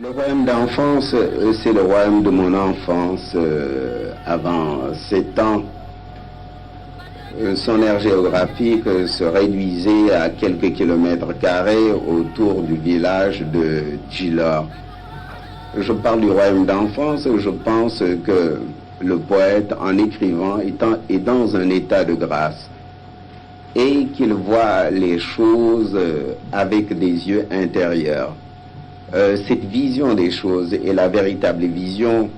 Le royaume d'enfance, c'est le royaume de mon enfance avant 7 ans. Son aire géographique se réduisait à quelques kilomètres carrés autour du village de Djilor. Je parle du royaume d'enfance, je pense que le poète, en écrivant, est dans un état de grâce et qu'il voit les choses avec des yeux intérieurs. Cette vision des choses est la véritable vision,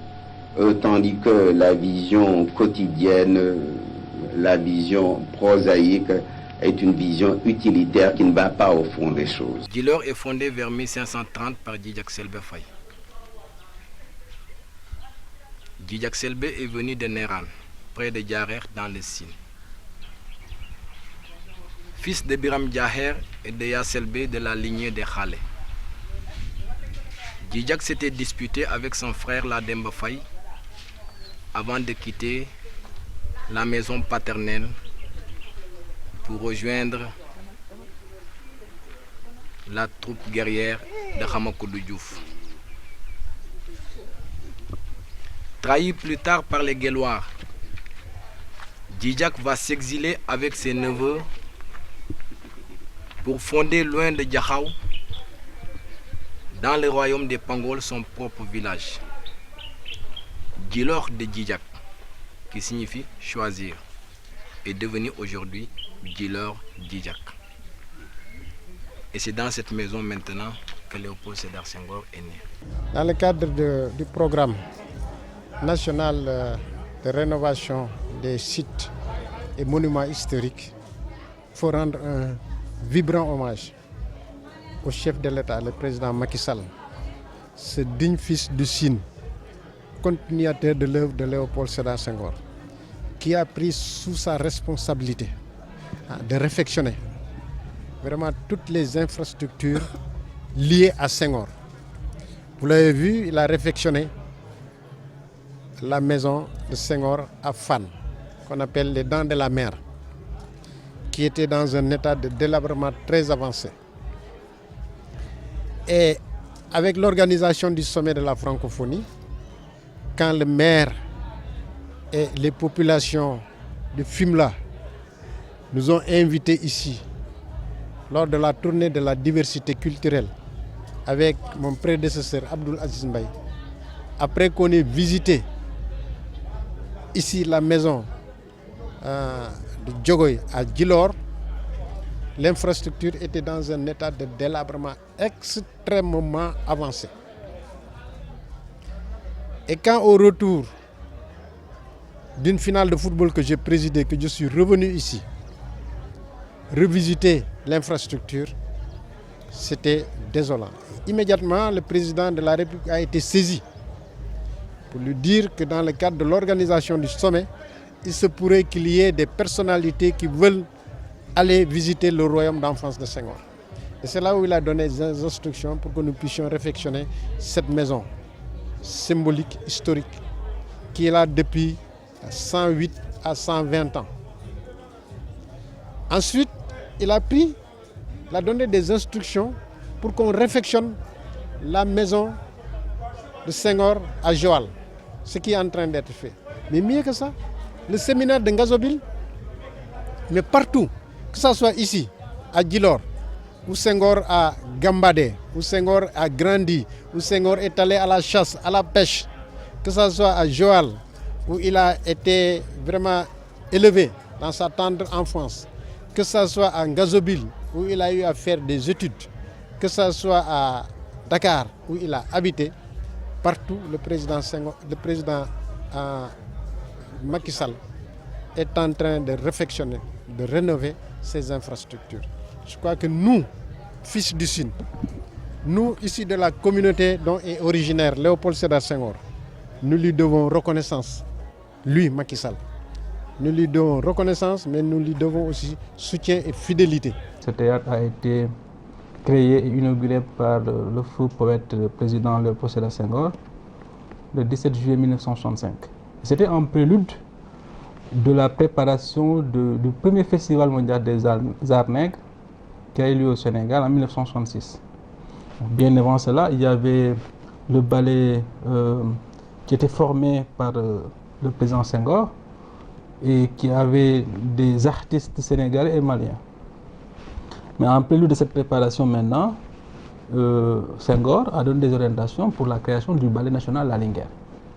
tandis que la vision quotidienne, la vision prosaïque est une vision utilitaire qui ne va pas au fond des choses. Djilor est fondé vers 1530 par Djidjack Selbé Faye. Djidjack Selbé est venu de Néran, près de Diarère dans le Sine. Fils de Biram Djaher et de Ya Selbé de la lignée des Khalé. Djidjack s'était disputé avec son frère Lademba Faye avant de quitter la maison paternelle pour rejoindre la troupe guerrière de Hamakoudou Diouf. Trahi plus tard par les Guelwaars, Djidjack va s'exiler avec ses neveux pour fonder loin de Diakhao, dans le royaume des Pangols, son propre village. Djilor de Djidjack, qui signifie choisir, est devenu aujourd'hui Djilor Djidjack. Et c'est dans cette maison maintenant que Léopold Sédar Senghor est né. Dans le cadre du programme national de rénovation des sites et monuments historiques, il faut rendre un vibrant hommage au chef de l'État, le président Macky Sall, ce digne fils du Sine, continuateur de l'œuvre de Léopold Sédar Senghor, qui a pris sous sa responsabilité de réfectionner vraiment toutes les infrastructures liées à Senghor. Vous l'avez vu, il a réfectionné la maison de Senghor à Fann, qu'on appelle les Dents de la Mer, qui était dans un état de délabrement très avancé. Et avec l'organisation du sommet de la francophonie, quand le maire et les populations de Fimela nous ont invités ici lors de la tournée de la diversité culturelle avec mon prédécesseur Abdoul Aziz Mbaye, après qu'on ait visité ici la maison de Djogoy à Djilor, l'infrastructure était dans un état de délabrement extrêmement avancé. Et quand au retour d'une finale de football que j'ai présidée, que je suis revenu ici, revisiter l'infrastructure, c'était désolant. Immédiatement, le président de la République a été saisi pour lui dire que dans le cadre de l'organisation du sommet, il se pourrait qu'il y ait des personnalités qui veulent aller visiter le royaume d'enfance de Senghor. Et c'est là où il a donné des instructions pour que nous puissions réfectionner cette maison symbolique, historique, qui est là depuis 108 à 120 ans. Ensuite, il a donné des instructions pour qu'on réfectionne la maison de Senghor à Joal, ce qui est en train d'être fait. Mais mieux que ça, le séminaire de Ngazobil, mais partout, que ce soit ici, à Djilor, où Senghor a gambadé, où Senghor a grandi, où Senghor est allé à la chasse, à la pêche, que ce soit à Joal, où il a été vraiment élevé dans sa tendre enfance, que ce soit à Ngazobil, où il a eu à faire des études, que ce soit à Dakar, où il a habité, partout le président Macky Sall est en train de réfectionner, de rénover ces infrastructures. Je crois que nous, fils du Sine, nous ici de la communauté dont est originaire Léopold Sédar Senghor, nous lui devons reconnaissance, lui Macky Sall. Nous lui devons reconnaissance, mais nous lui devons aussi soutien et fidélité. Ce théâtre a été créé et inauguré par le feu poète président Léopold Sédar Senghor le 17 juillet 1965. C'était un prélude de la préparation du premier festival mondial des arts nègres qui a eu lieu au Sénégal en 1966. Bien avant cela, il y avait le ballet qui était formé par le président Senghor et qui avait des artistes sénégalais et maliens. Mais en prélude de cette préparation maintenant, Senghor a donné des orientations pour la création du ballet national La Linguère,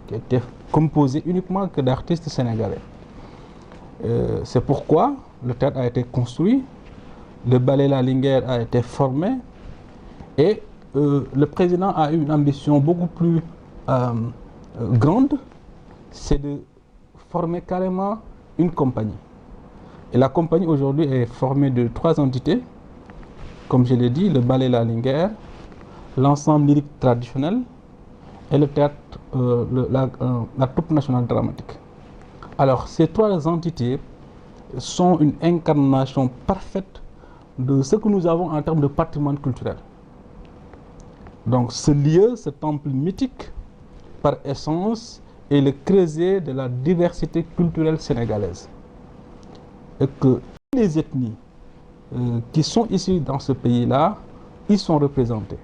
qui était composé uniquement que d'artistes sénégalais. C'est pourquoi le théâtre a été construit, le ballet La Linguère a été formé et le président a eu une ambition beaucoup plus grande, c'est de former carrément une compagnie. Et la compagnie aujourd'hui est formée de 3 entités, comme je l'ai dit, le ballet La Linguère, l'ensemble lyrique traditionnel et le théâtre, la troupe nationale dramatique. Alors ces 3 entités sont une incarnation parfaite de ce que nous avons en termes de patrimoine culturel. Donc ce lieu, ce temple mythique, par essence, est le creuset de la diversité culturelle sénégalaise. Et que les ethnies qui sont ici dans ce pays-là, ils sont représentés.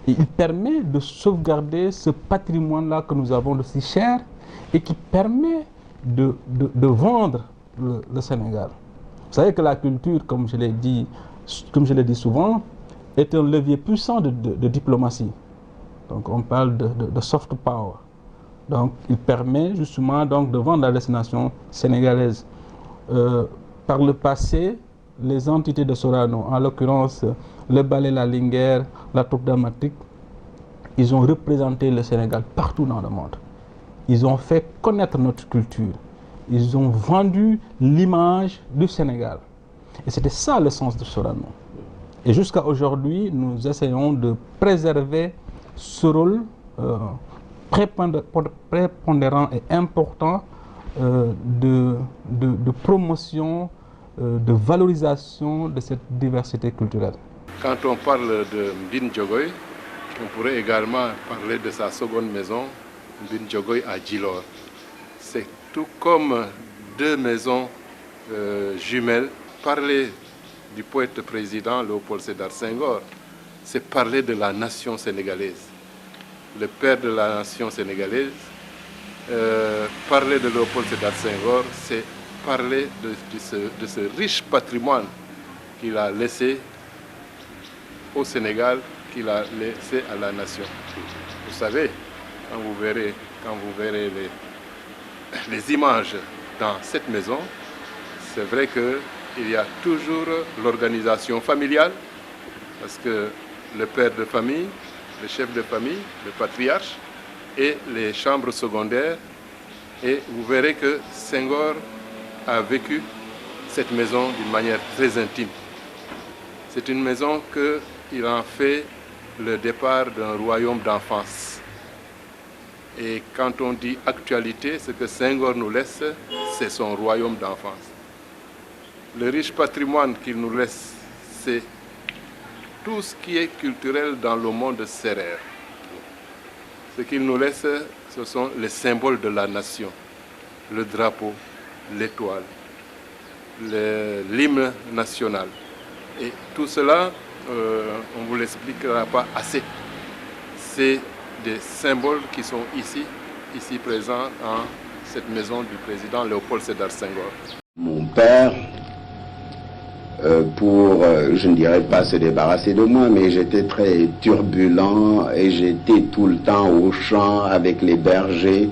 Et il permet de sauvegarder ce patrimoine-là que nous avons de si cher et qui permet de vendre le Sénégal. Vous savez que la culture, comme je l'ai dit souvent, est un levier puissant de diplomatie. Donc on parle de soft power. Donc il permet justement donc de vendre la destination sénégalaise. Par le passé, les entités de Sorano, en l'occurrence le ballet La Linguère, la troupe dramatique, ils ont représenté le Sénégal partout dans le monde. Ils ont fait connaître notre culture. Ils ont vendu l'image du Sénégal. Et c'était ça le sens de Sorano. Et jusqu'à aujourd'hui, nous essayons de préserver ce rôle prépondérant et important de promotion, de valorisation de cette diversité culturelle. Quand on parle de Mbine Diogoye, on pourrait également parler de sa seconde maison, Mbine Diogoye à Djilor. C'est tout comme 2 maisons jumelles. Parler du poète président Léopold Sédar Senghor, c'est parler de la nation sénégalaise. Le père de la nation sénégalaise, parler de Léopold Sédar Senghor, c'est parler de ce riche patrimoine qu'il a laissé au Sénégal, qu'il a laissé à la nation. Vous savez, quand vous verrez les images dans cette maison, c'est vrai qu'il y a toujours l'organisation familiale, parce que le père de famille, le chef de famille, le patriarche, et les chambres secondaires. Et vous verrez que Senghor a vécu cette maison d'une manière très intime. C'est une maison qu'il en fait le départ d'un royaume d'enfance. Et quand on dit actualité, ce que Senghor nous laisse, c'est son royaume d'enfance. Le riche patrimoine qu'il nous laisse, c'est tout ce qui est culturel dans le monde sérère. Ce qu'il nous laisse, ce sont les symboles de la nation. Le drapeau, l'étoile, l'hymne national. Et tout cela, on ne vous l'expliquera pas assez. C'est des symboles qui sont ici présents dans cette maison du président Léopold Sédar Senghor. Mon père, je ne dirais pas se débarrasser de moi, mais j'étais très turbulent et j'étais tout le temps au champ avec les bergers,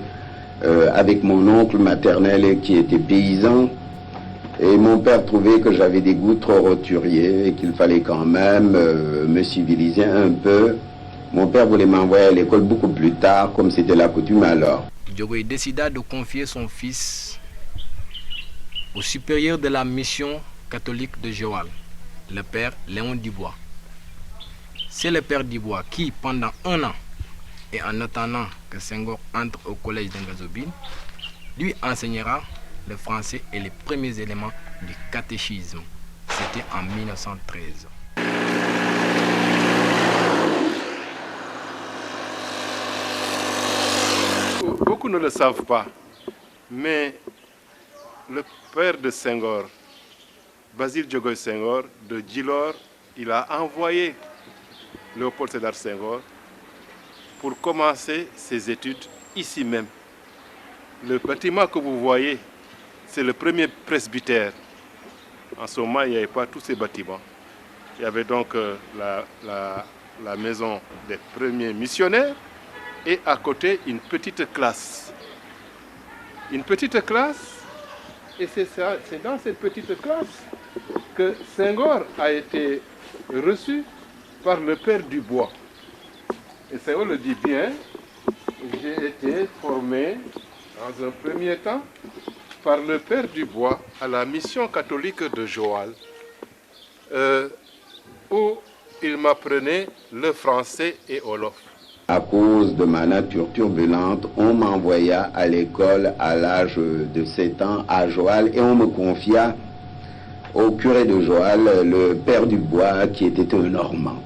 avec mon oncle maternel qui était paysan. Et mon père trouvait que j'avais des goûts trop roturiers et qu'il fallait quand même me civiliser un peu. Mon père voulait m'envoyer à l'école beaucoup plus tard, comme c'était la coutume alors. Diogoye décida de confier son fils au supérieur de la mission catholique de Joal, le père Léon Dubois. C'est le père Dubois qui, pendant 1 an, et en attendant que Senghor entre au collège d'Ngazobine, lui enseignera le français et les premiers éléments du catéchisme. C'était en 1913. beaucoup ne le savent pas, mais le père de Senghor, Basile Diogoye Senghor, de Djilor, il a envoyé Léopold Sédar Senghor pour commencer ses études ici même. Le bâtiment que vous voyez, c'est le premier presbytère. En ce moment, il n'y avait pas tous ces bâtiments. Il y avait donc la maison des premiers missionnaires et à côté une petite classe. Une petite classe, et c'est dans cette petite classe que Senghor a été reçu par le père Dubois. Et Senghor le dit bien, j'ai été formé dans un premier temps par le père Dubois à la mission catholique de Joal, où il m'apprenait le français et Wolof. À cause de ma nature turbulente, on m'envoya à l'école à l'âge de 7 ans à Joal et on me confia au curé de Joal, le père Dubois, qui était un Normand.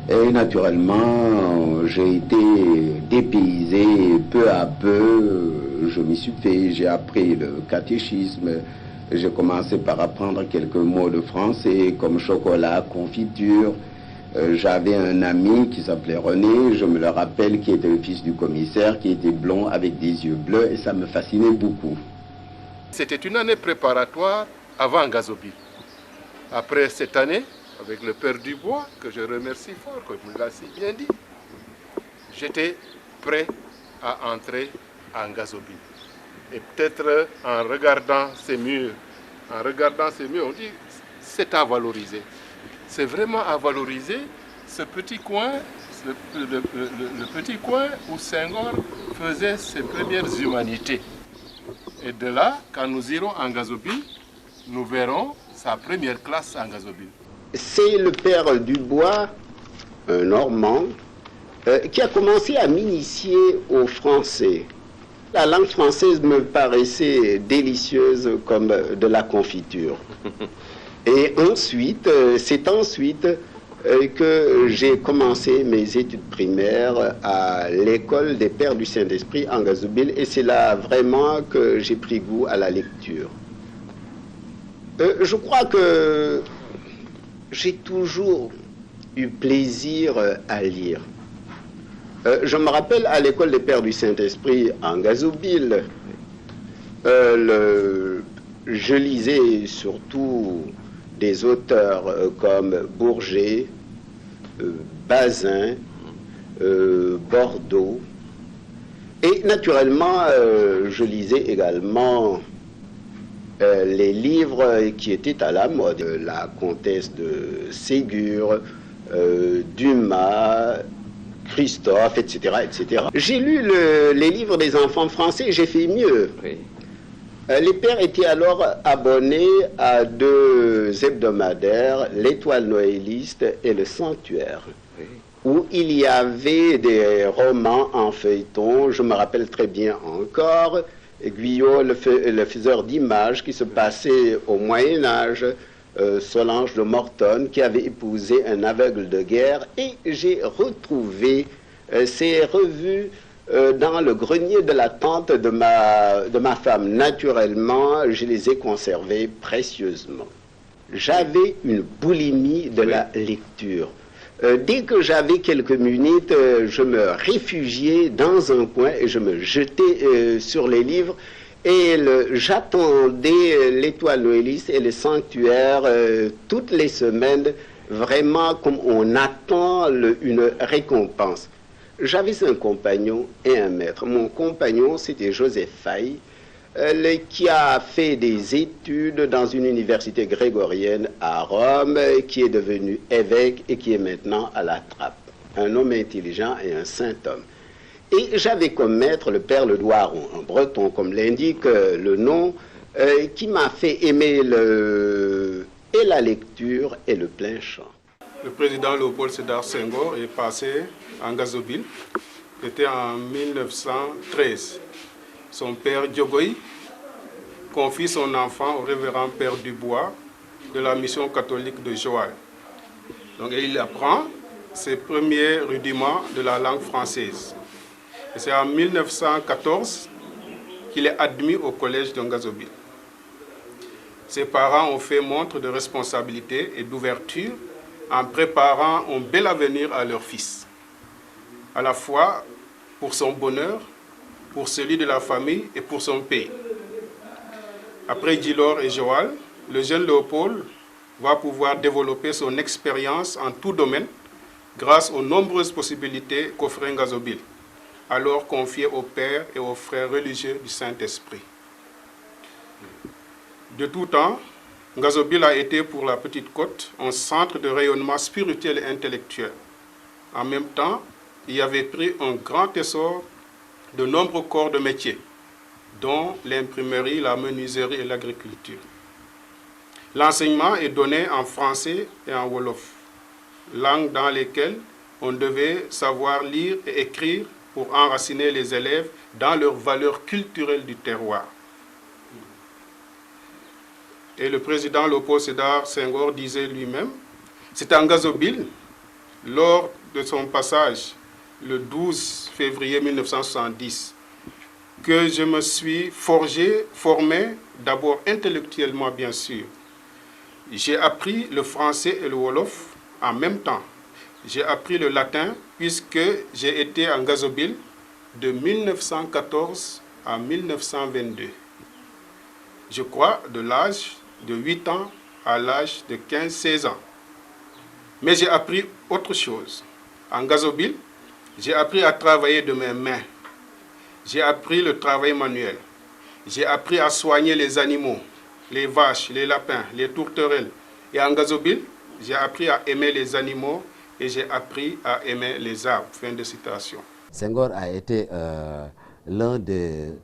Et naturellement, j'ai été dépaysé peu à peu. Je m'y suis fait, j'ai appris le catéchisme. J'ai commencé par apprendre quelques mots de français, comme chocolat, confiture. J'avais un ami qui s'appelait René, je me le rappelle, qui était le fils du commissaire, qui était blond avec des yeux bleus, et ça me fascinait beaucoup. C'était une année préparatoire avant Ngazobil. Après cette année, avec le père Dubois, que je remercie fort, comme il l'a si bien dit, j'étais prêt à entrer à Ngazobil. Et peut-être en regardant ces murs, on dit c'est à valoriser. C'est vraiment à valoriser ce petit coin, le petit coin où Senghor faisait ses premières humanités. Et de là, quand nous irons à Ngazobil, nous verrons sa première classe à Ngazobil. C'est le père Dubois, un Normand, qui a commencé à m'initier au français. La langue française me paraissait délicieuse comme de la confiture. Et ensuite, c'est ensuite que j'ai commencé mes études primaires à l'école des Pères du Saint-Esprit en Ngazobil, et c'est là vraiment que j'ai pris goût à la lecture. Je crois que j'ai toujours eu plaisir à lire. Je me rappelle à l'école des Pères du Saint-Esprit en Ngazobil, je lisais surtout des auteurs comme Bourget, Bazin, Bordeaux. Et naturellement, je lisais également les livres qui étaient à la mode. La comtesse de Ségur, Dumas, Christophe, etc., etc. J'ai lu les livres des enfants français, j'ai fait mieux. Oui. Les pères étaient alors abonnés à 2 hebdomadaires, l'Étoile noëliste et le Sanctuaire, oui, où il y avait des romans en feuilleton. Je me rappelle très bien encore Guyot, le faiseur d'images, qui se passait au Moyen-Âge, Solange de Morton, qui avait épousé un aveugle de guerre, et j'ai retrouvé ces revues dans le grenier de la tante de ma femme. Naturellement, je les ai conservées précieusement. J'avais une boulimie de la lecture. Dès que j'avais quelques minutes, je me réfugiais dans un coin et je me jetais sur les livres. Et j'attendais l'Étoile noëliste et le Sanctuaire toutes les semaines, vraiment comme on attend une récompense. J'avais un compagnon et un maître. Mon compagnon, c'était Joseph Faye, qui a fait des études dans une université grégorienne à Rome, qui est devenu évêque et qui est maintenant à la Trappe. Un homme intelligent et un saint homme. Et j'avais comme maître le père Le Doiron, un breton, comme l'indique le nom, qui m'a fait aimer et la lecture et le plein chant. Le président Léopold Sédar Senghor est passé en Ngazobil. C'était en 1913. Son père Diogoye confie son enfant au révérend père Dubois de la mission catholique de Joal. Donc il apprend ses premiers rudiments de la langue française. Et c'est en 1914 qu'il est admis au collège de Ngazobil. Ses parents ont fait montre de responsabilité et d'ouverture en préparant un bel avenir à leur fils, à la fois pour son bonheur, pour celui de la famille et pour son pays. Après Djilor et Joal, le jeune Léopold va pouvoir développer son expérience en tout domaine grâce aux nombreuses possibilités qu'offrait Ngazobil, alors confié aux pères et aux frères religieux du Saint-Esprit. De tout temps, Ngazobil a été pour la Petite Côte un centre de rayonnement spirituel et intellectuel. En même temps, il y avait pris un grand essor de nombreux corps de métiers, dont l'imprimerie, la menuiserie et l'agriculture. L'enseignement est donné en français et en wolof, langues dans lesquelles on devait savoir lire et écrire pour enraciner les élèves dans leurs valeurs culturelles du terroir. Et le président Léopold Sédar Senghor disait lui-même, c'est en Ngazobil, lors de son passage le 12 février 1970, que je me suis formé d'abord intellectuellement bien sûr. J'ai appris le français et le wolof en même temps. J'ai appris le latin puisque j'ai été en Ngazobil de 1914 à 1922. Je crois de l'âge de 8 ans à l'âge de 15-16 ans. Mais j'ai appris autre chose. En Ngazobil, j'ai appris à travailler de mes mains. J'ai appris le travail manuel. J'ai appris à soigner les animaux, les vaches, les lapins, les tourterelles. Et en Ngazobil, j'ai appris à aimer les animaux et j'ai appris à aimer les arbres. Fin de citation. Senghor a été l'un de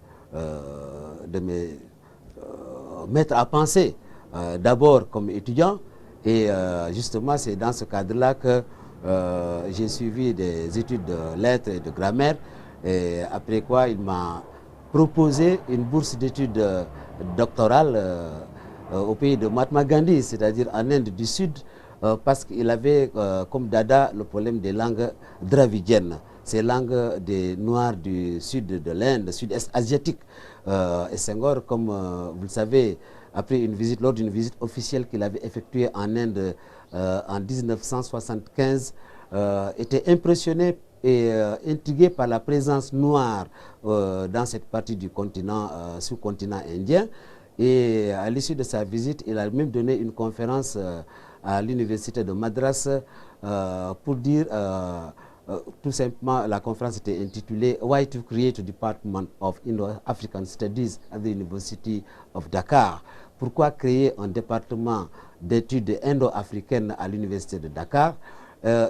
mes maîtres à penser, d'abord comme étudiant. Et justement, c'est dans ce cadre-là que j'ai suivi des études de lettres et de grammaire. Et après quoi, il m'a proposé une bourse d'études doctorales au pays de Mahatma Gandhi, c'est-à-dire en Inde du Sud, parce qu'il avait comme dada le problème des langues dravidiennes, ces langues des Noirs du sud de l'Inde, sud-est asiatique. Et Senghor, comme vous le savez, après une visite, lors d'une visite officielle qu'il avait effectuée en Inde en 1975, était impressionné et intrigué par la présence noire dans cette partie du continent, sous-continent indien. Et à l'issue de sa visite, il a même donné une conférence à l'université de Madras pour dire, tout simplement, la conférence était intitulée « Why to create a Department of Indo-African Studies at the University of Dakar ». Pourquoi créer un département d'études indo-africaines à l'université de Dakar?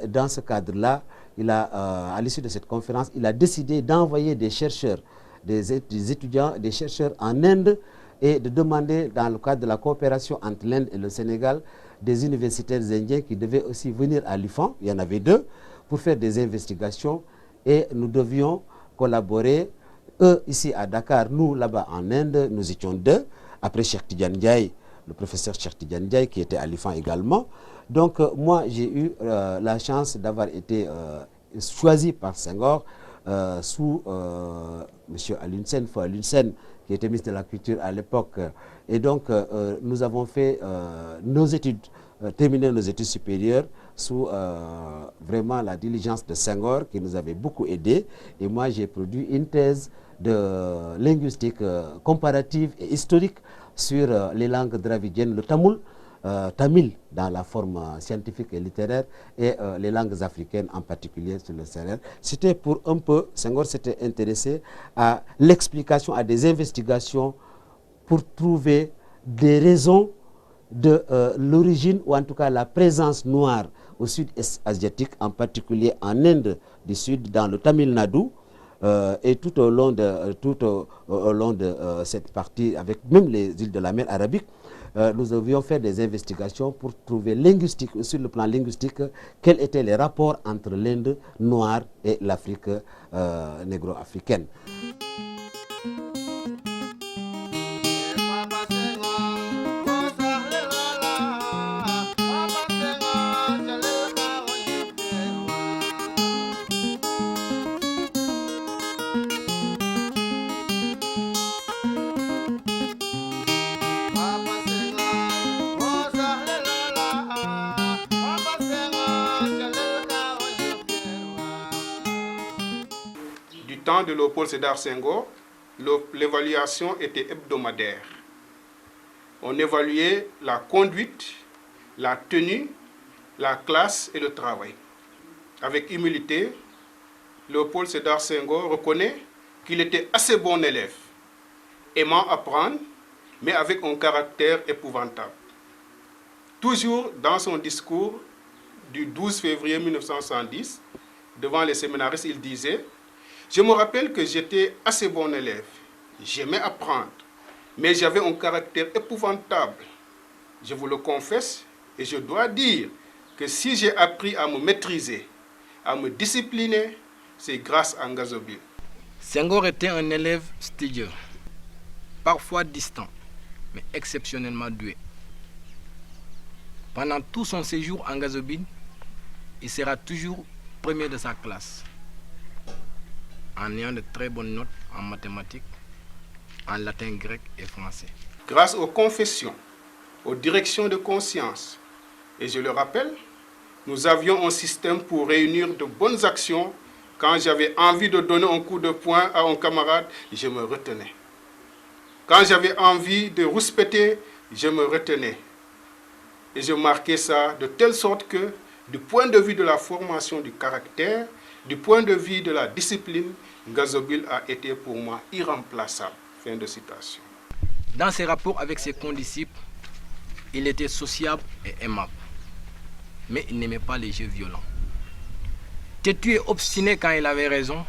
Dans ce cadre-là, à l'issue de cette conférence, il a décidé d'envoyer des chercheurs, des étudiants, des chercheurs en Inde et de demander, dans le cadre de la coopération entre l'Inde et le Sénégal, des universitaires indiens qui devaient aussi venir à l'IFAN, il y en avait 2, pour faire des investigations et nous devions collaborer, eux ici à Dakar, nous là-bas en Inde, nous étions 2, après Cheikh Tidiane Ndiaye, le professeur Cheikh Tidiane Ndiaye qui était à l'IFAN également. Donc moi j'ai eu la chance d'avoir été choisi par Senghor sous M. Alioune Sène, Feu Alioune Sène, qui était ministre de la Culture à l'époque. Et donc nous avons fait nos études, terminé nos études supérieures sous vraiment la diligence de Senghor qui nous avait beaucoup aidés. Et moi j'ai produit une thèse de linguistique comparative et historique sur les langues dravidiennes, le tamil dans la forme scientifique et littéraire et les langues africaines en particulier sur le Sahel. C'était pour un peu, Senghor s'était intéressé à l'explication, à des investigations pour trouver des raisons de l'origine ou en tout cas la présence noire au sud-est asiatique, en particulier en Inde du Sud, dans le Tamil Nadu, et tout au long de cette partie, avec même les îles de la mer Arabique, nous avions fait des investigations pour trouver sur le plan linguistique quels étaient les rapports entre l'Inde noire et l'Afrique négro-africaine. temps de Léopold Sédar Senghor, l'évaluation était hebdomadaire. On évaluait la conduite, la tenue, la classe et le travail. Avec humilité, Léopold Sédar Senghor reconnaît qu'il était assez bon élève, aimant apprendre, mais avec un caractère épouvantable. Toujours dans son discours du 12 février 1970, devant les séminaristes, il disait « Je me rappelle que j'étais assez bon élève, j'aimais apprendre, mais j'avais un caractère épouvantable. Je vous le confesse et je dois dire que si j'ai appris à me maîtriser, à me discipliner, c'est grâce à Ngazobil. » Senghor était un élève studieux, parfois distant, mais exceptionnellement doué. Pendant tout son séjour en Ngazobil, il sera toujours premier de sa classe, en ayant de très bonnes notes en mathématiques, en latin, grec et français. Grâce aux confessions, aux directions de conscience, et je le rappelle, nous avions un système pour réunir de bonnes actions. Quand j'avais envie de donner un coup de poing à un camarade, je me retenais. Quand j'avais envie de rouspéter, je me retenais. Et je marquais ça de telle sorte que, du point de vue de la formation du caractère, du point de vue de la discipline, Ngazobil a été pour moi irremplaçable. Fin de citation. Dans ses rapports avec ses condisciples, il était sociable et aimable. Mais il n'aimait pas les jeux violents. Têtu et obstiné quand il avait raison,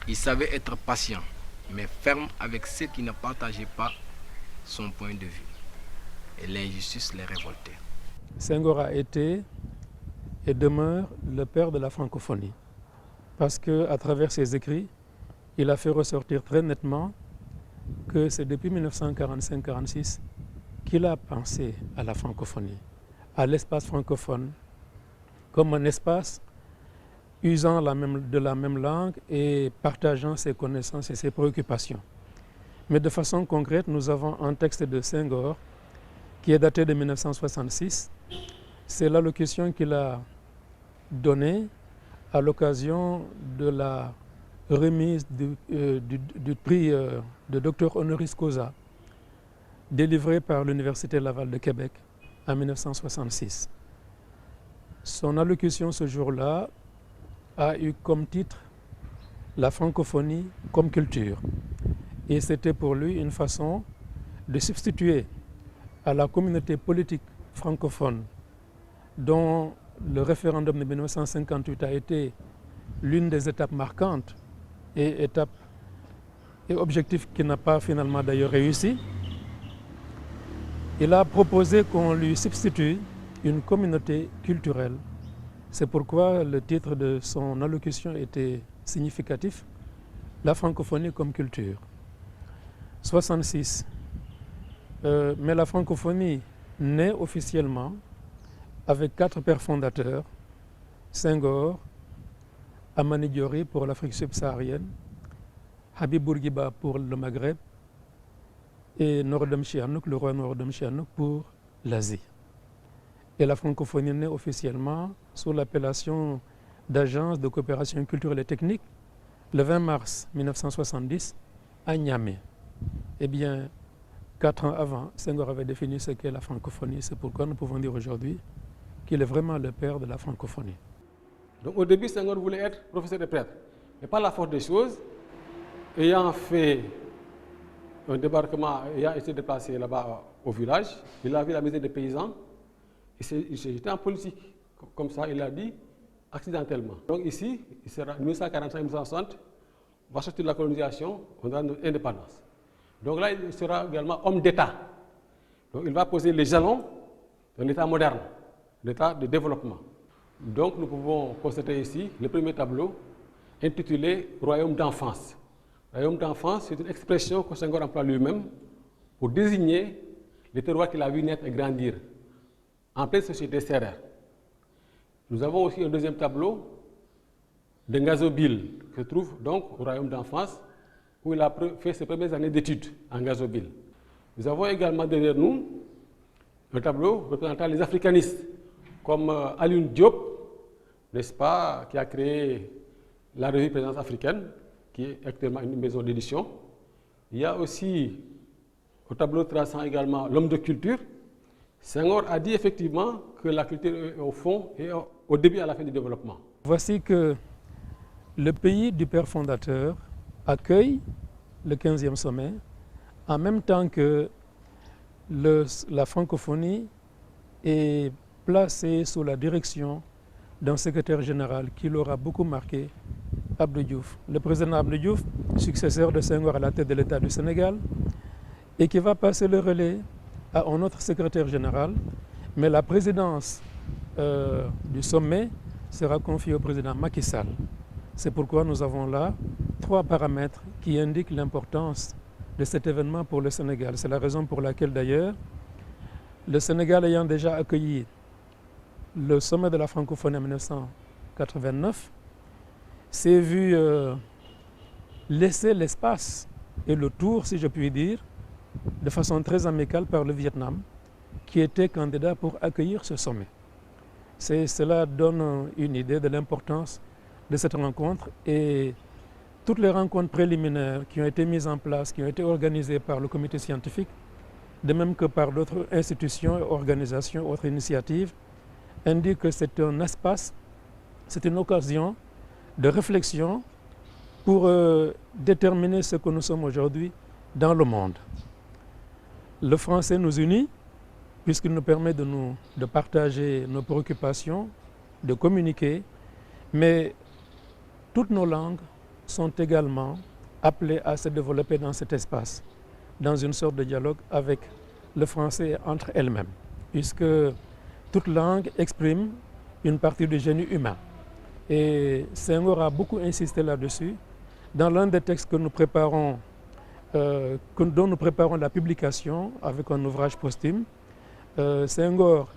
il savait être patient, mais ferme avec ceux qui ne partageaient pas son point de vue. Et l'injustice les révoltait. Senghor a été et demeure le père de la francophonie. Parce qu'à travers ses écrits, il a fait ressortir très nettement que c'est depuis 1945-46 qu'il a pensé à la francophonie, à l'espace francophone, comme un espace usant de la même langue et partageant ses connaissances et ses préoccupations. Mais de façon concrète, nous avons un texte de Senghor qui est daté de 1966. C'est l'allocution qu'il a donnée à l'occasion de la remise du prix de docteur honoris causa délivré par l'Université Laval de Québec en 1966. Son allocution ce jour-là a eu comme titre « La francophonie comme culture ». Et c'était pour lui une façon de substituer à la communauté politique francophone dont le référendum de 1958 a été l'une des étapes marquantes et objectif qui n'a pas finalement d'ailleurs réussi. Il a proposé qu'on lui substitue une communauté culturelle. C'est pourquoi le titre de son allocution était significatif, la francophonie comme culture. 66. Mais la francophonie naît officiellement avec 4 pères fondateurs, Senghor, Amani Diori pour l'Afrique subsaharienne, Habib Bourguiba pour le Maghreb et Norodom Sihanouk, le roi Norodom Sihanouk pour l'Asie. Et la francophonie naît officiellement sous l'appellation d'Agence de coopération culturelle et technique le 20 mars 1970 à Niamey. Eh bien, 4 ans avant, Senghor avait défini ce qu'est la francophonie. C'est pourquoi nous pouvons dire aujourd'hui qu'il est vraiment le père de la francophonie. Donc au début, Senghor voulait être professeur de prêtre. Mais par la force des choses, ayant fait un débarquement, ayant été déplacé là-bas au village, il a vu la maison des paysans, il s'est jeté en politique. Comme ça, il a dit, accidentellement. Donc ici, il sera 1945-1960, on va sortir de la colonisation, on aura notre indépendance. Donc là, il sera également homme d'État. Donc il va poser les jalons d'un État moderne, l'État de développement. Donc nous pouvons constater ici le premier tableau intitulé « Royaume d'enfance ». Royaume d'enfance, c'est une expression que Senghor emploie lui-même pour désigner les terroirs qu'il a vu naître et grandir en pleine société sérère. Nous avons aussi un deuxième tableau de Ngazobil, qui se trouve donc au Royaume d'enfance, où il a fait ses premières années d'études en Ngazobil. Nous avons également derrière nous un tableau représentant les africanistes, comme Alioune Diop, n'est-ce pas, qui a créé la revue Présence africaine, qui est actuellement une maison d'édition. Il y a aussi, au tableau traçant également l'homme de culture. Senghor a dit effectivement que la culture est au fond et au début et à la fin du développement. Voici que le pays du père fondateur accueille le 15e sommet en même temps que la francophonie est placée sous la direction d'un secrétaire général qui l'aura beaucoup marqué, Abdou Diouf. Le président Abdou Diouf, successeur de Senghor à la tête de l'État du Sénégal, et qui va passer le relais à un autre secrétaire général, mais la présidence du sommet sera confiée au président Macky Sall. C'est pourquoi nous avons là 3 paramètres qui indiquent l'importance de cet événement pour le Sénégal. C'est la raison pour laquelle d'ailleurs, le Sénégal ayant déjà accueilli le sommet de la francophonie en 1989, s'est vu laisser l'espace et le tour, si je puis dire, de façon très amicale par le Vietnam, qui était candidat pour accueillir ce sommet. Cela donne une idée de l'importance de cette rencontre et toutes les rencontres préliminaires qui ont été mises en place, qui ont été organisées par le comité scientifique, de même que par d'autres institutions, organisations, autres initiatives, indiquent que c'est un espace, c'est une occasion de réflexion pour déterminer ce que nous sommes aujourd'hui dans le monde. Le français nous unit puisqu'il nous permet de partager nos préoccupations, de communiquer, mais toutes nos langues sont également appelées à se développer dans cet espace, dans une sorte de dialogue avec le français entre elles-mêmes, puisque toute langue exprime une partie du génie humain. Et Senghor a beaucoup insisté là-dessus. Dans l'un des textes que nous préparons, dont nous préparons la publication avec un ouvrage posthume, Senghor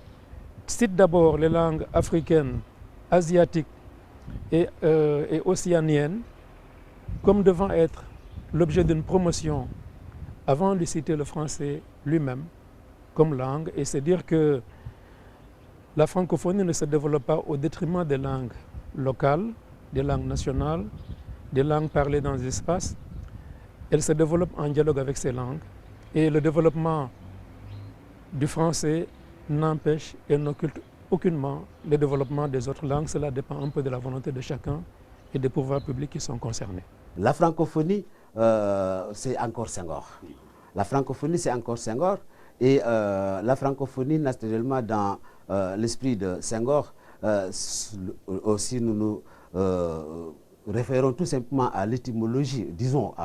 cite d'abord les langues africaines, asiatiques et océaniennes comme devant être l'objet d'une promotion avant de citer le français lui-même comme langue. Et c'est dire que la francophonie ne se développe pas au détriment des langues locales, des langues nationales, des langues parlées dans les espaces. Elle se développe en dialogue avec ces langues. Et le développement du français n'empêche et n'occulte aucunement le développement des autres langues. Cela dépend un peu de la volonté de chacun et des pouvoirs publics qui sont concernés. La francophonie, c'est encore Senghor. La francophonie, c'est encore Senghor. Et la francophonie, naturellement, dans l'esprit de Senghor, aussi nous nous référons tout simplement à l'étymologie, disons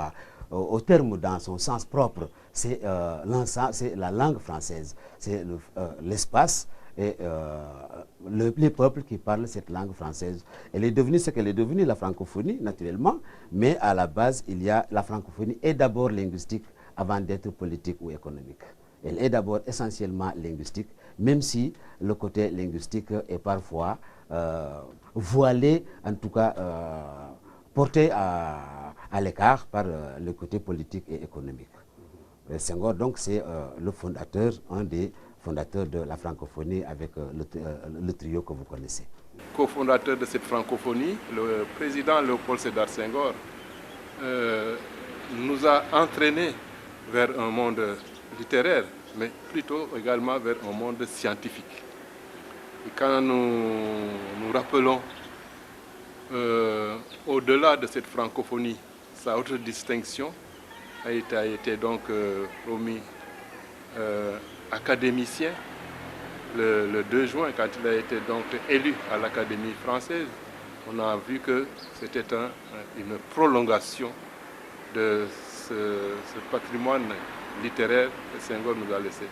au terme dans son sens propre, c'est la langue française, c'est l'espace et les peuples qui parlent cette langue française. Elle est devenue ce qu'elle est devenue, la francophonie, naturellement, mais à la base, la francophonie est d'abord linguistique avant d'être politique ou économique. Elle est d'abord essentiellement linguistique, même si le côté linguistique est parfois voilé, en tout cas porté à l'écart par le côté politique et économique. Senghor, donc, c'est le fondateur, un des fondateurs de la francophonie avec le trio que vous connaissez. Co-fondateur de cette francophonie, le président Léopold Sédar Senghor nous a entraînés vers un monde littéraire, mais plutôt également vers un monde scientifique. Et quand nous rappelons au-delà de cette francophonie, sa autre distinction a été donc promis académicien le 2 juin, quand il a été donc élu à l'Académie française. On a vu que c'était une prolongation de ce patrimoine littéraire que Senghor nous a laissé.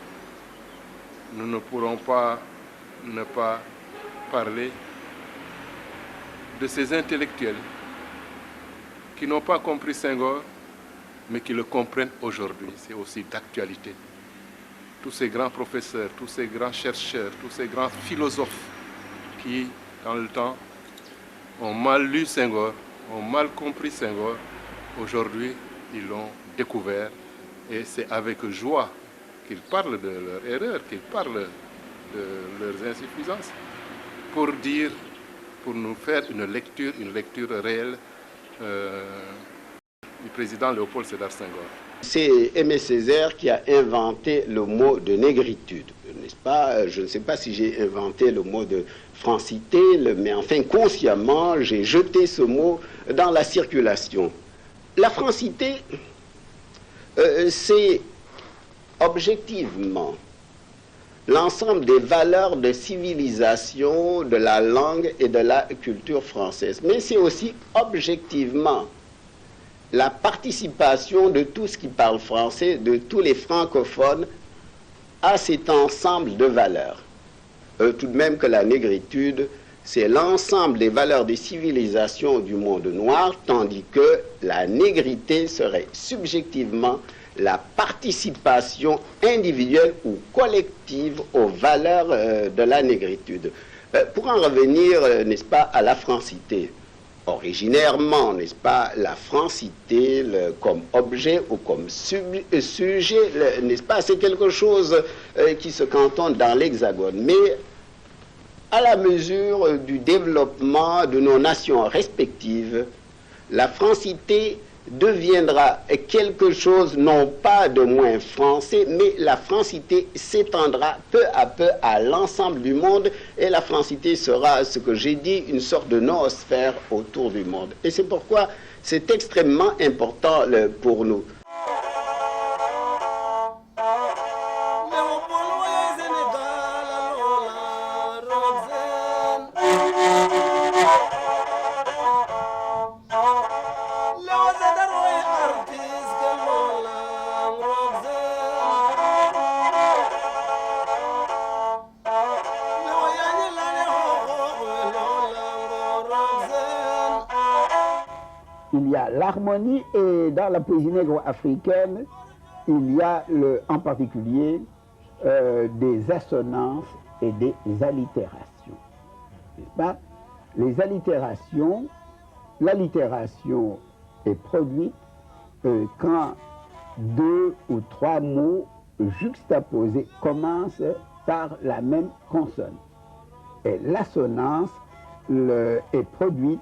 Nous ne pourrons pas ne pas parler de ces intellectuels qui n'ont pas compris Senghor, mais qui le comprennent aujourd'hui. C'est aussi d'actualité. Tous ces grands professeurs, tous ces grands chercheurs, tous ces grands philosophes qui, dans le temps, ont mal lu Senghor, ont mal compris Senghor, aujourd'hui, ils l'ont découvert. Et c'est avec joie qu'ils parlent de leurs erreurs, qu'ils parlent de leurs insuffisances, pour nous faire une lecture réelle du président Léopold Sédar Senghor. C'est Aimé Césaire qui a inventé le mot de négritude, n'est-ce pas? Je ne sais pas si j'ai inventé le mot de francité, mais enfin consciemment, j'ai jeté ce mot dans la circulation. La francité, c'est objectivement l'ensemble des valeurs de civilisation, de la langue et de la culture française. Mais c'est aussi objectivement la participation de tous qui parlent français, de tous les francophones, à cet ensemble de valeurs. Tout de même que la négritude, c'est l'ensemble des valeurs des civilisations du monde noir, tandis que la négrité serait subjectivement la participation individuelle ou collective aux valeurs de la négritude. Pour en revenir, n'est-ce pas, à la francité, originairement, n'est-ce pas, la francité comme objet ou comme sujet, n'est-ce pas, c'est quelque chose qui se cantonne dans l'Hexagone. Mais à la mesure du développement de nos nations respectives, la francité deviendra quelque chose non pas de moins français, mais la francité s'étendra peu à peu à l'ensemble du monde et la francité sera, ce que j'ai dit, une sorte de noosphère autour du monde. Et c'est pourquoi c'est extrêmement important pour nous. Il y a l'harmonie et dans la poésie négro-africaine, il y a en particulier des assonances et des allitérations. N'est-ce pas? Les allitérations, l'allitération est produite quand deux ou trois mots juxtaposés commencent par la même consonne. Et l'assonance est produite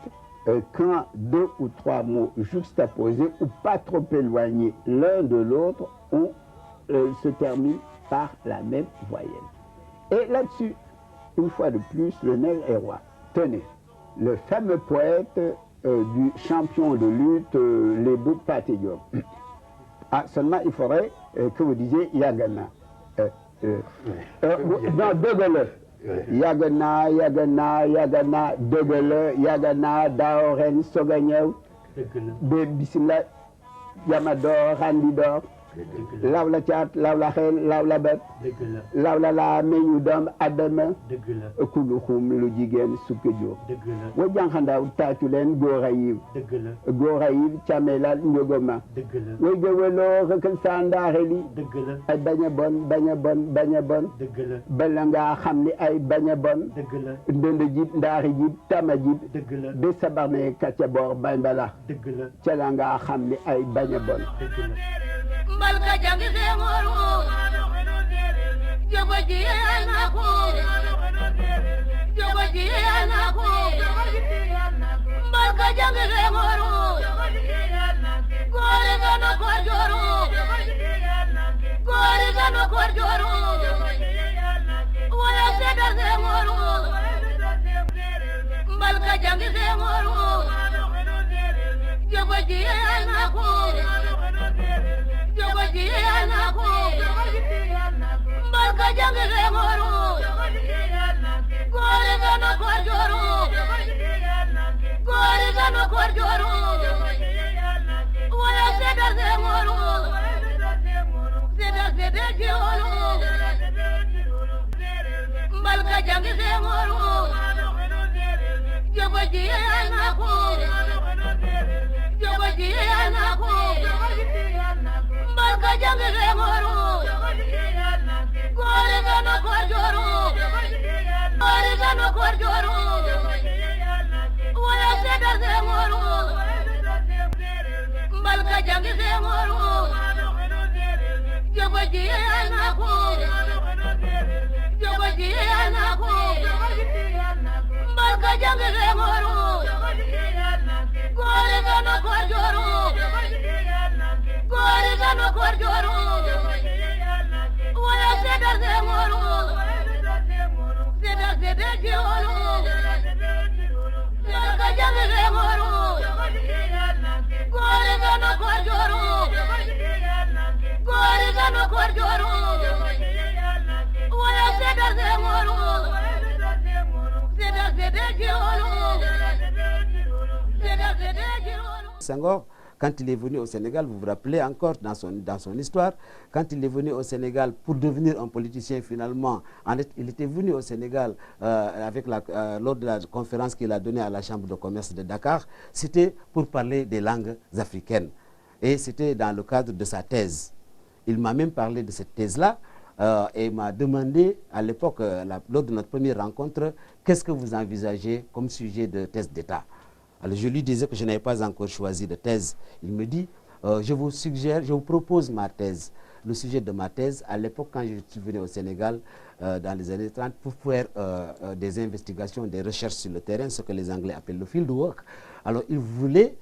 quand deux ou trois mots juxtaposés ou pas trop éloignés l'un de l'autre se terminent par la même voyelle. Et là-dessus, une fois de plus, le nègre est roi. Tenez, le fameux poète du champion de lutte, Lebou Pathé Diop. Ah, seulement il faudrait que vous disiez Yagana. Non, Degele. Yagana, Yagana, Yagana, Degele, Yagana, Daoren, Soganyew, Bissimla, Yamador, Randidor, Laula Chat, Laula Hel, Laula Bet, Laula La, Menyudam, Adama, Kuluhum, Lujigen, Sukejo. Wajanghanda, Tatulen, Goraïv, Goraïv, Chamela, Nyogoma, Wegewelo, Rekensanda, Heli, Banyabon, Banyabon, Banyabon, Belanga, Hamni, Ay, Banyabon, Ndendejib, Ndarijib, Tamajib, Besabarne, Katiabor, Bambala, Chalanga, Hamni, Ay, Banyabon. Malka jangi zemoro, jogo jiyanako, jogo jiyanako, malka jangi zemoro, gore gano korjoro, gore gano korjoro, wala seda zemoro, malka jangi zemoro, jogo jiyanako. Jogo jiyanako, malka jangi zemoro, gore gano korjoro, gore gano korjoro, wala seda zemoro, seda jiolo, malka jangi zemoro, jogo jiyanako, jogo jiyanako. Malka jangi zemoro, gore gano korjoro, gore gano korjoro, wala seda zemoro, malka jangi zemoro, jogo jiyanako, jogo jiyanako, malka jangi zemoro, gore gano no cordioro. Wala seda zemoro. Seda jiolo. Seda jaga zemoro. Gorga no cordioro. Gorga no cordioro. Wala seda zemoro. Seda jiolo. Senghor, quand il est venu au Sénégal, vous vous rappelez encore dans son histoire, quand il est venu au Sénégal pour devenir un politicien finalement, il était venu au Sénégal lors de la conférence qu'il a donnée à la Chambre de commerce de Dakar, c'était pour parler des langues africaines. Et c'était dans le cadre de sa thèse. Il m'a même parlé de cette thèse-là et m'a demandé à l'époque, lors de notre première rencontre, qu'est-ce que vous envisagez comme sujet de thèse d'État. Alors je lui disais que je n'avais pas encore choisi de thèse. Il me dit, je vous propose ma thèse. Le sujet de ma thèse, à l'époque quand je suis venu au Sénégal, dans les années 30, pour faire des investigations, des recherches sur le terrain, ce que les Anglais appellent le field work. Alors il voulait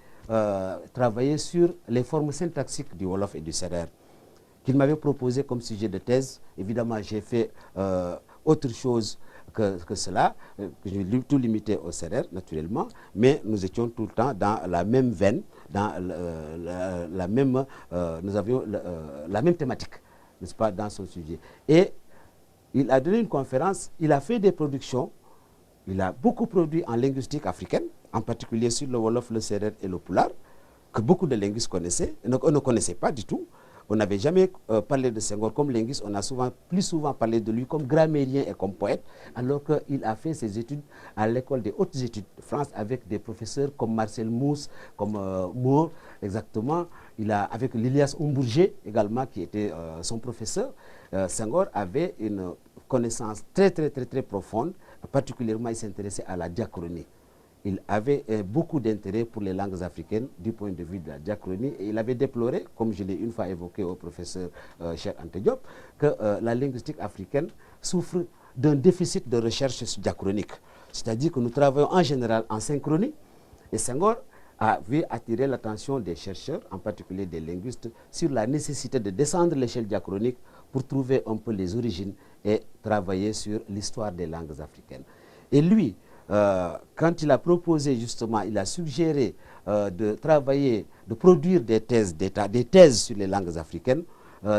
travailler sur les formes syntaxiques du Wolof et du Serer, qu'il m'avait proposé comme sujet de thèse. Évidemment, j'ai fait autre chose que cela, j'ai tout limité au Serer, naturellement, mais nous étions tout le temps dans la même veine, dans nous avions la même thématique, n'est-ce pas, dans son sujet. Et il a donné une conférence, il a fait des productions, il a beaucoup produit en linguistique africaine, en particulier sur le Wolof, le Serer et le Pulaar, que beaucoup de linguistes connaissaient, on ne connaissait pas du tout. On n'avait jamais parlé de Senghor comme linguiste, on a plus souvent parlé de lui comme grammairien et comme poète, alors qu'il a fait ses études à l'école des hautes études de France avec des professeurs comme Marcel Mauss, comme Moore, exactement. Avec Lilias Umbourgé également, qui était son professeur. Senghor avait une connaissance très profonde, particulièrement il s'intéressait à la diachronie. Il avait beaucoup d'intérêt pour les langues africaines du point de vue de la diachronie et il avait déploré, comme je l'ai une fois évoqué au professeur Cheikh Anta Diop, que la linguistique africaine souffre d'un déficit de recherche diachronique. C'est-à-dire que nous travaillons en général en synchronie et Senghor avait attiré l'attention des chercheurs, en particulier des linguistes, sur la nécessité de descendre l'échelle diachronique pour trouver un peu les origines et travailler sur l'histoire des langues africaines. Et lui, quand il a proposé justement, il a suggéré de travailler, de produire des thèses d'État, des thèses sur les langues africaines,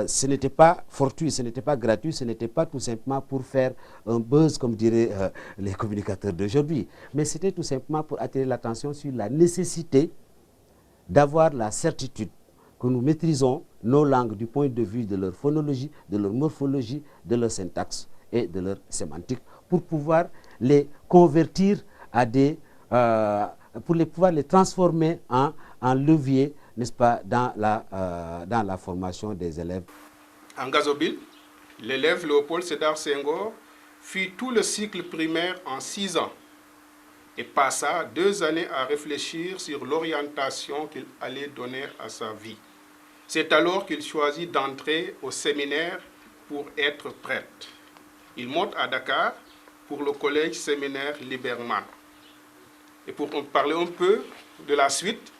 ce n'était pas fortuit, ce n'était pas gratuit, ce n'était pas tout simplement pour faire un buzz comme diraient les communicateurs d'aujourd'hui, mais c'était tout simplement pour attirer l'attention sur la nécessité d'avoir la certitude que nous maîtrisons nos langues du point de vue de leur phonologie, de leur morphologie, de leur syntaxe et de leur sémantique, pour pouvoir les convertir à pouvoir les transformer en levier, n'est-ce pas, dans la formation des élèves. En Ngazobil, l'élève Léopold Sédar Senghor fit tout le cycle primaire en 6 ans et passa 2 années à réfléchir sur l'orientation qu'il allait donner à sa vie. C'est alors qu'il choisit d'entrer au séminaire pour être prêtre. Il monte à Dakar pour le collège séminaire Liberman. Et pour parler un peu de la suite,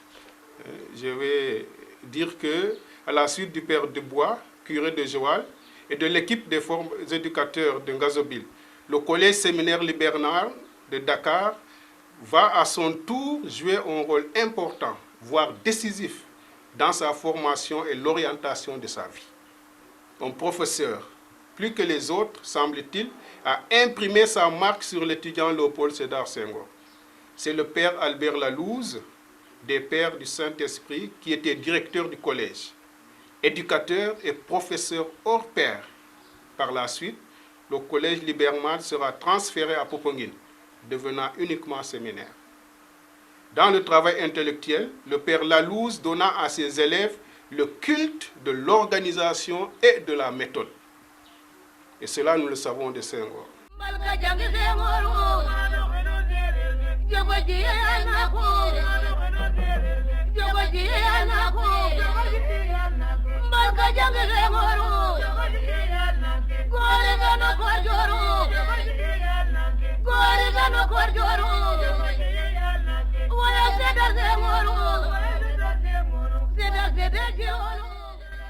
je vais dire que à la suite du père Dubois, curé de Joal, et de l'équipe des éducateurs de Ngazobil, le collège séminaire Liberman de Dakar va à son tour jouer un rôle important, voire décisif, dans sa formation et l'orientation de sa vie. Un professeur, plus que les autres, semble-t-il, a imprimé sa marque sur l'étudiant Léopold Sédar Senghor. C'est le père Albert Lalouse, des pères du Saint-Esprit, qui était directeur du collège, éducateur et professeur hors pair. Par la suite, le collège Liberman sera transféré à Popenguine, devenant uniquement séminaire. Dans le travail intellectuel, le père Lalouse donna à ses élèves le culte de l'organisation et de la méthode. Et cela, nous le savons de Senghor.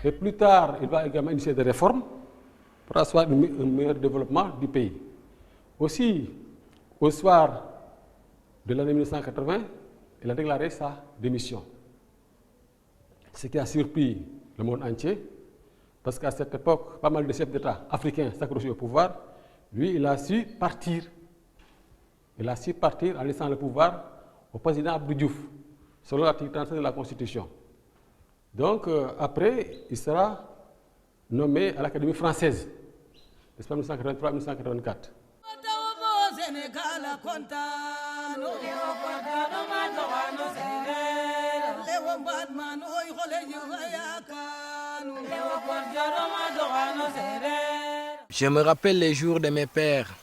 Et plus tard, il va également initier des réformes pour asseoir un meilleur développement du pays. Aussi, au soir de l'année 1980, il a déclaré sa démission. Ce qui a surpris le monde entier, parce qu'à cette époque, pas mal de chefs d'État africains s'accrochaient au pouvoir. Lui, il a su partir. Il a su partir en laissant le pouvoir au président Abdou Diouf, selon l'article 35 de la Constitution. Donc, après, il sera nommé à l'Académie française, n'est-ce pas, 1983-1984. Je me rappelle les jours de mes pères,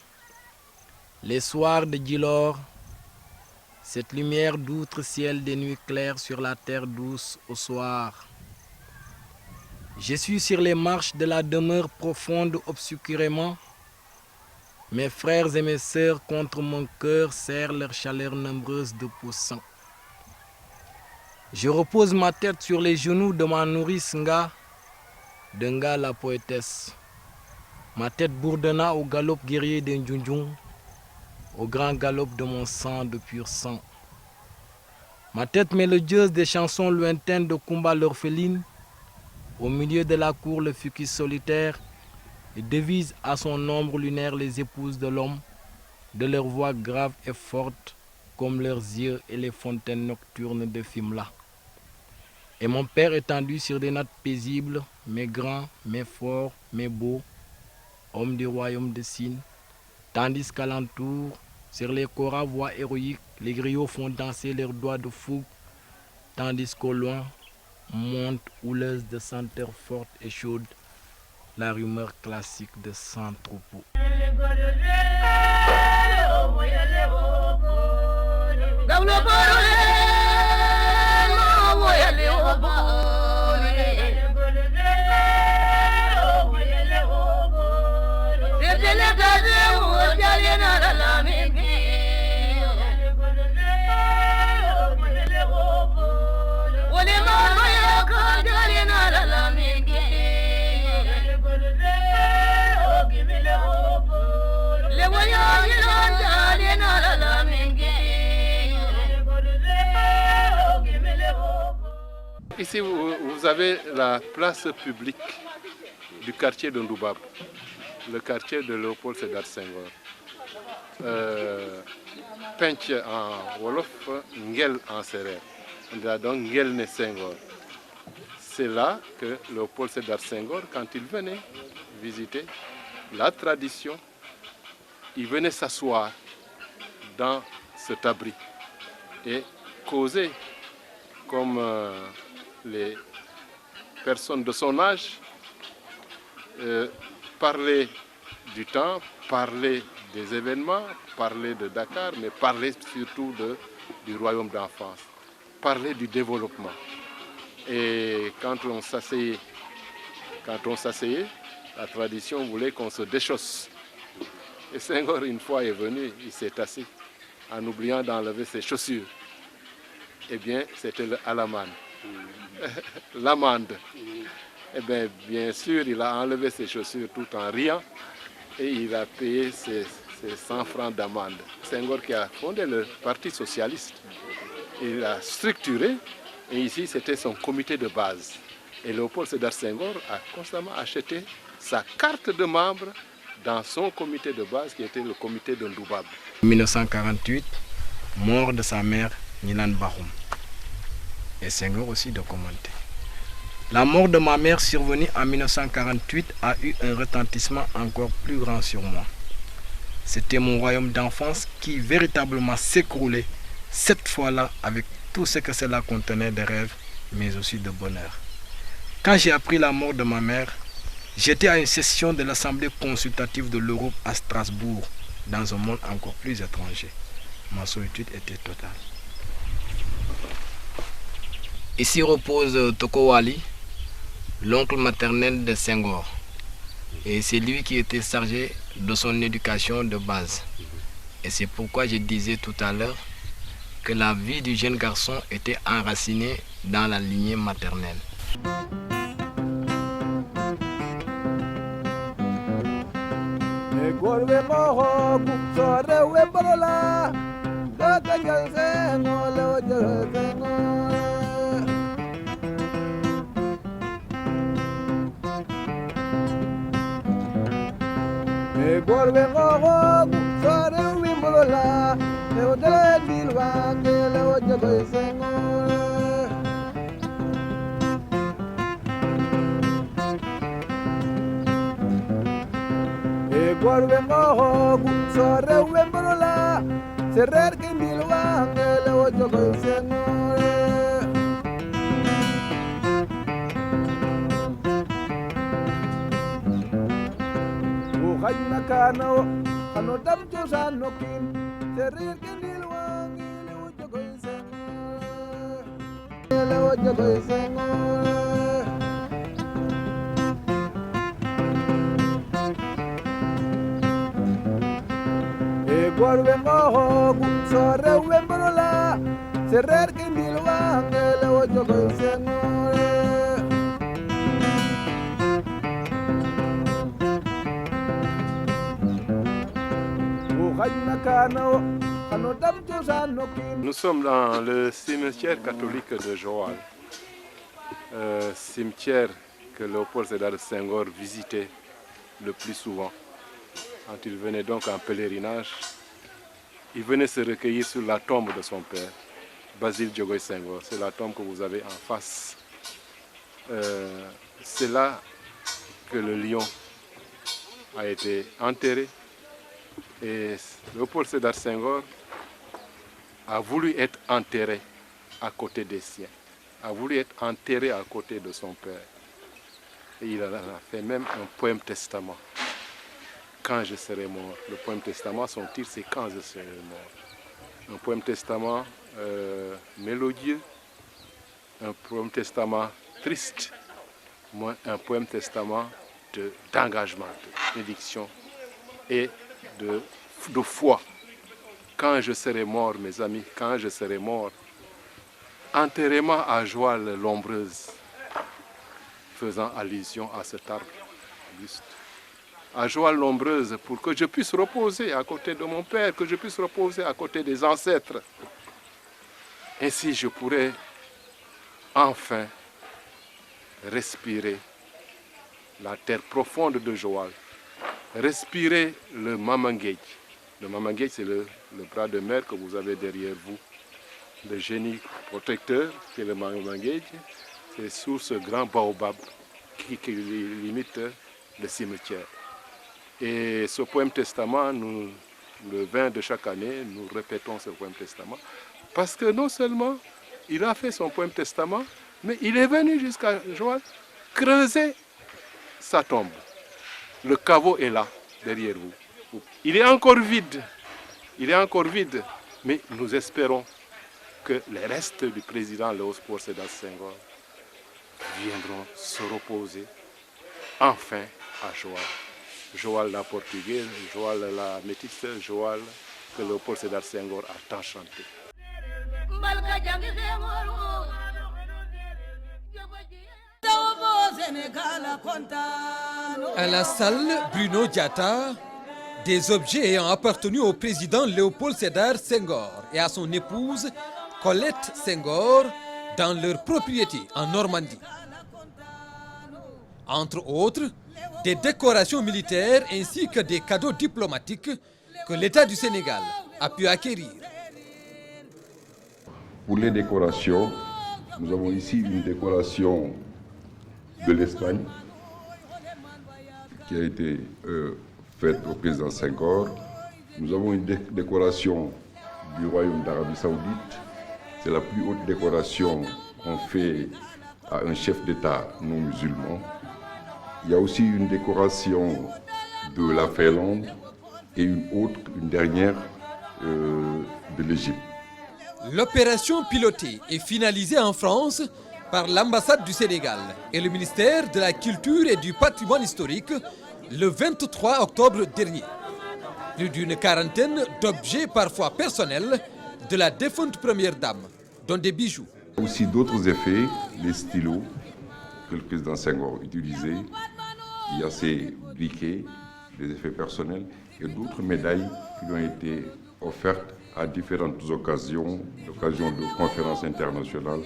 les soirs de Djilor, cette lumière d'outre-ciel des nuits claires sur la terre douce au soir. Je suis sur les marches de la demeure profonde obscurément. Mes frères et mes sœurs contre mon cœur serrent leur chaleur nombreuse de poussant. Je repose ma tête sur les genoux de ma nourrice Nga, de Nga la poétesse. Ma tête bourdonna au galop guerrier d'un Djunjung, au grand galop de mon sang de pur sang. Ma tête mélodieuse des chansons lointaines de Kumba l'orpheline, au milieu de la cour le fucus solitaire, et devise à son ombre lunaire les épouses de l'homme, de leur voix grave et forte comme leurs yeux et les fontaines nocturnes de Fimla. Et mon père étendu sur des nattes paisibles, mais grand, mais fort, mais beau, homme du royaume de Sine, tandis qu'alentour, sur les koras voix héroïques, les griots font danser leurs doigts de fougue, tandis qu'au loin monte houleuse de senteurs fortes et chaudes la rumeur classique de 100 troupeaux. Ici, vous avez la place publique du quartier de Ndoubab, le quartier de Léopold Sédar Senghor. Pench en Wolof, Ngel en Sérère. On a donc Ngel ne Senghor. C'est là que Léopold Sédar Senghor, quand il venait visiter la tradition, il venait s'asseoir dans cet abri et causer comme les personnes de son âge, parler du temps, parler des événements, parler de Dakar, mais parler surtout du royaume d'enfance, parler du développement. Et quand on s'asseyait, la tradition voulait qu'on se déchausse. Et Senghor, une fois est venu, il s'est assis en oubliant d'enlever ses chaussures. Eh bien, c'était le Alaman, l'amende. Eh bien sûr, il a enlevé ses chaussures tout en riant et il a payé ses 100 francs d'amende. Senghor qui a fondé le Parti socialiste, il a structuré et ici c'était son comité de base. Et Léopold Sédar Senghor a constamment acheté sa carte de membre dans son comité de base qui était le comité de Ndoubab. En 1948, mort de sa mère Nilan Bahoum. Et Senghor aussi de commenter. La mort de ma mère survenue en 1948 a eu un retentissement encore plus grand sur moi. C'était mon royaume d'enfance qui véritablement s'écroulait cette fois-là avec tout ce que cela contenait de rêves, mais aussi de bonheur. Quand j'ai appris la mort de ma mère, j'étais à une session de l'Assemblée consultative de l'Europe à Strasbourg, dans un monde encore plus étranger. Ma solitude était totale. Ici repose Toko Wali, l'oncle maternel de Senghor. Et c'est lui qui était chargé de son éducation de base. Et c'est pourquoi je disais tout à l'heure que la vie du jeune garçon était enracinée dans la lignée maternelle. Nous sommes dans le cimetière catholique de Joal, cimetière que Léopold Sédar Senghor visitait le plus souvent. Quand il venait donc en pèlerinage, il venait se recueillir sur la tombe de son père, Basile Diogoye Senghor. C'est la tombe que vous avez en face. C'est là que le lion a été enterré. Et Léopold Sédar Senghor a voulu être enterré à côté des siens, a voulu être enterré à côté de son père. Et il a fait même un poème testament. Quand je serai mort. Le poème testament, son titre c'est Quand je serai mort. Un poème testament mélodieux, un poème testament triste, un poème testament d'engagement, de bénédiction et de foi. Quand je serai mort, mes amis, quand je serai mort, enterrez-moi à Joal l'ombreuse, faisant allusion à cet arbre auguste. À Joal l'ombreuse, pour que je puisse reposer à côté de mon père, que je puisse reposer à côté des ancêtres. Ainsi, je pourrai enfin respirer la terre profonde de Joal, respirer le Mamangej. Le Mamangej, c'est le bras de mer que vous avez derrière vous. Le génie protecteur, qui est le Mamangej, c'est sous ce grand baobab qui limite le cimetière. Et ce poème testament, le 20 de chaque année, nous répétons ce poème testament. Parce que non seulement il a fait son poème testament, mais il est venu jusqu'à Joal creuser sa tombe. Le caveau est là, derrière vous. Il est encore vide. Il est encore vide. Mais nous espérons que les restes du président Léopold Sédar Senghor viendront se reposer enfin à Joal. Joal la portugaise, Joal la métisse, Joal que Léopold Sédar Senghor a tant chanté. À la salle Bruno Diatta, des objets ayant appartenu au président Léopold Sédar Senghor et à son épouse Colette Senghor dans leur propriété en Normandie. Entre autres, des décorations militaires ainsi que des cadeaux diplomatiques que l'État du Sénégal a pu acquérir. Pour les décorations, nous avons ici une décoration de l'Espagne qui a été faite au président Senghor. Nous avons une décoration du Royaume d'Arabie Saoudite. C'est la plus haute décoration qu'on fait à un chef d'État non musulman. Il y a aussi une décoration de la Finlande et une dernière de l'Égypte. L'opération pilotée et finalisée en France par l'ambassade du Sénégal et le ministère de la Culture et du Patrimoine historique le 23 octobre dernier. Plus d'une quarantaine d'objets parfois personnels de la défunte première dame, dont des bijoux. Il y a aussi d'autres effets, les stylos que le président Senghor utilisait. Il y a ces briquets des effets personnels et d'autres médailles qui lui ont été offertes à différentes occasions, l'occasion de conférences internationales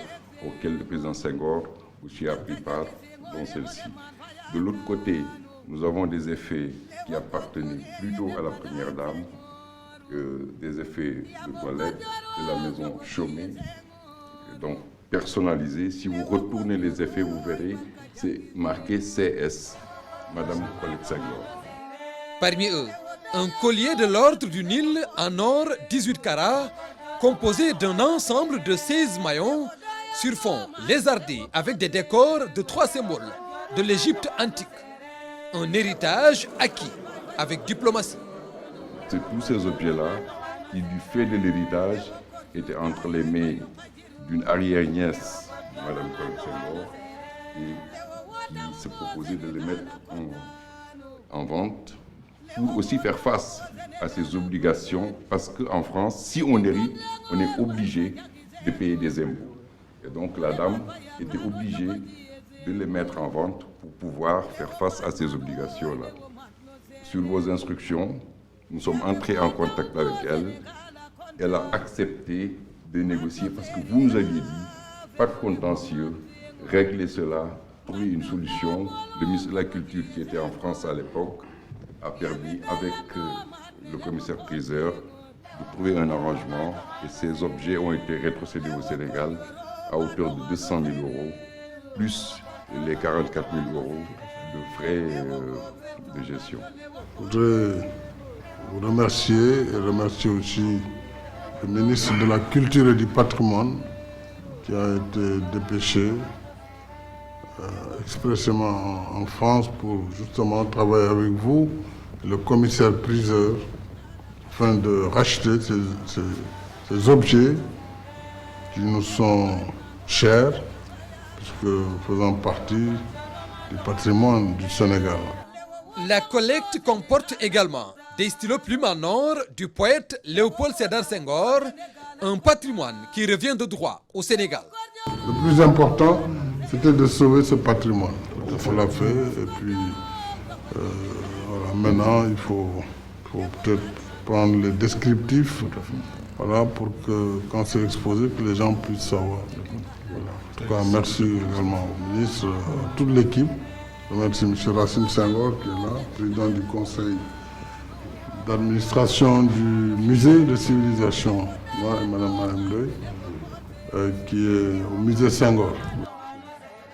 auxquelles le président Senghor aussi a pris part, dont celle-ci. De l'autre côté, nous avons des effets qui appartenaient plutôt à la première dame, des effets de toilette de la maison Chaumet, donc personnalisés. Si vous retournez les effets, vous verrez, c'est marqué CS, Madame Colette Senghor. Parmi eux, un collier de l'ordre du Nil en or 18 carats, composé d'un ensemble de 16 maillons sur fond lézardé avec des décors de 3 symboles de l'Égypte antique. Un héritage acquis avec diplomatie. C'est tous ces objets-là qui, du fait de l'héritage, étaient entre les mains d'une arrière-nièce de Mme Colette Senghor et qui se proposait de les mettre en vente pour aussi faire face à ses obligations, parce qu'en France, si on hérite, on est obligé de payer des impôts. Et donc la dame était obligée de les mettre en vente pour pouvoir faire face à ces obligations-là. Sur vos instructions, nous sommes entrés en contact avec elle. Elle a accepté de négocier parce que vous nous aviez dit, pas de contentieux, régler cela, trouver une solution. Le ministre de la Culture qui était en France à l'époque a permis, avec le commissaire-priseur, de trouver un arrangement et ces objets ont été rétrocédés au Sénégal à hauteur de 200 000 €, plus les 44 000 € de frais de gestion. Je voudrais vous remercier et remercier aussi le ministre de la Culture et du Patrimoine qui a été dépêché expressément en France pour justement travailler avec vous, le commissaire-priseur, afin de racheter ces objets qui nous sont chers, puisque faisant partie du patrimoine du Sénégal. La collecte comporte également des stylos plumes en or du poète Léopold Sédar Senghor, un patrimoine qui revient de droit au Sénégal. Le plus important, c'était de sauver ce patrimoine. On l'a fait et puis voilà, maintenant il faut peut-être prendre les descriptifs, voilà, pour que quand c'est exposé, que les gens puissent savoir. Voilà. En tout cas, merci également au ministre, à toute l'équipe. Je remercie M. Racine Senghor qui est là, président du conseil d'administration du musée de civilisation, moi et Mme Ndoye, qui est au musée Senghor.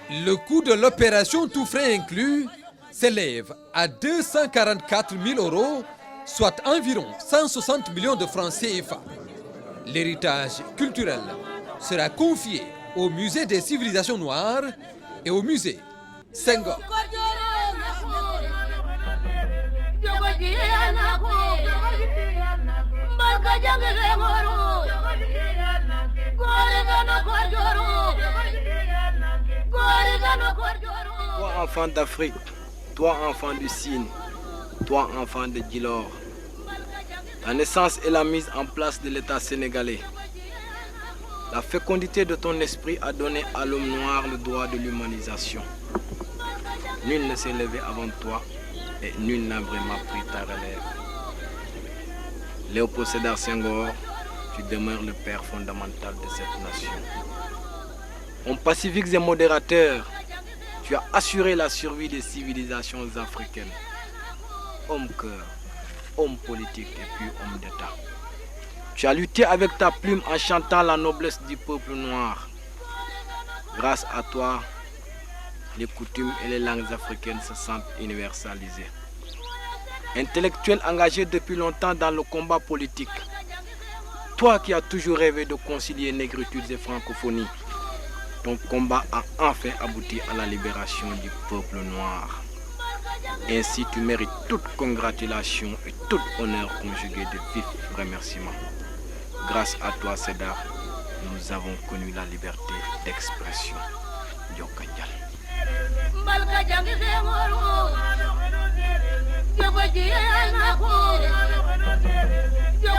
Le coût de l'opération, tout frais inclus, s'élève à 244 000 €, soit environ 160 millions de francs CFA. L'héritage culturel sera confié au musée des civilisations noires et au musée Senghor. Toi, enfant d'Afrique, toi, enfant du Sine, toi, enfant de Djilor, la naissance et la mise en place de l'État sénégalais. La fécondité de ton esprit a donné à l'homme noir le droit de l'humanisation. Nul ne s'est levé avant toi et nul n'a vraiment pris ta relève. Léopold Sédar Senghor, tu demeures le père fondamental de cette nation. Homme pacifique et modérateur, tu as assuré la survie des civilisations africaines. Homme cœur, homme politique et puis homme d'État. Tu as lutté avec ta plume en chantant la noblesse du peuple noir. Grâce à toi, les coutumes et les langues africaines se sentent universalisées. Intellectuel engagé depuis longtemps dans le combat politique, toi qui as toujours rêvé de concilier négritude et francophonie, ton combat a enfin abouti à la libération du peuple noir. Ainsi, tu mérites toute congratulation et tout honneur conjugué de vifs remerciements. Grâce à toi, Sédar, nous avons connu la liberté d'expression. Diokandial. Yo